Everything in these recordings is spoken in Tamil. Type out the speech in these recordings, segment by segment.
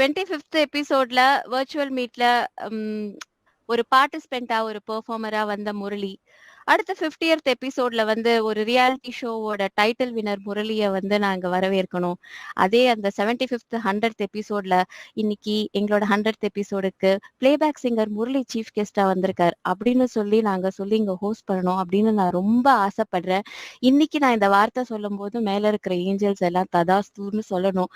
25th எபிசோட்ல வர்ச்சுவல் மீட்ல ஒரு பார்ட்டிசிபென்ட்டா ஒரு பெர்ஃபார்மரா வந்த முரளி, அடுத்த 50th எபிசோட்ல வந்து ஒரு ரியாலிட்டி ஷோவோட டைட்டில் வினர் முரளிய வந்து நாங்க வரவேற்கணும். அதே அந்த 75th 100th எபிசோட்ல இன்னைக்கு எங்களோட 100th எபிசோடுக்கு பிளேபேக் சிங்கர் முரளி சீஃப் கெஸ்டா வந்திருக்கார் அப்படின்னு நாங்க சொல்லி இங்க ஹோஸ்ட் பண்ணணும் அப்படின்னு நான் ரொம்ப ஆசைப்படுறேன். இன்னைக்கு நான் இந்த வார்த்தை சொல்லும் போது மேல இருக்கிற ஏஞ்சல்ஸ் எல்லாம் ததாஸ்தூன்னு சொல்லணும்.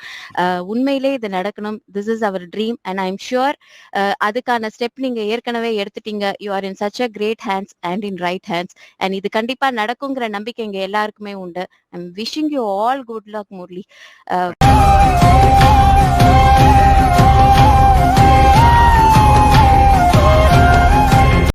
உண்மையிலே இது நடக்கணும். This is our dream and I am sure அதுக்கான ஸ்டெப் நீங்க ஏற்கனவே எடுத்துட்டீங்க. You are in such a great hands and in right hands and இது கண்டிப்பா நடக்குங்கிற நம்பிக்கை எங்க எல்லாருக்குமே உண்டு. I am wishing you all good luck Murali.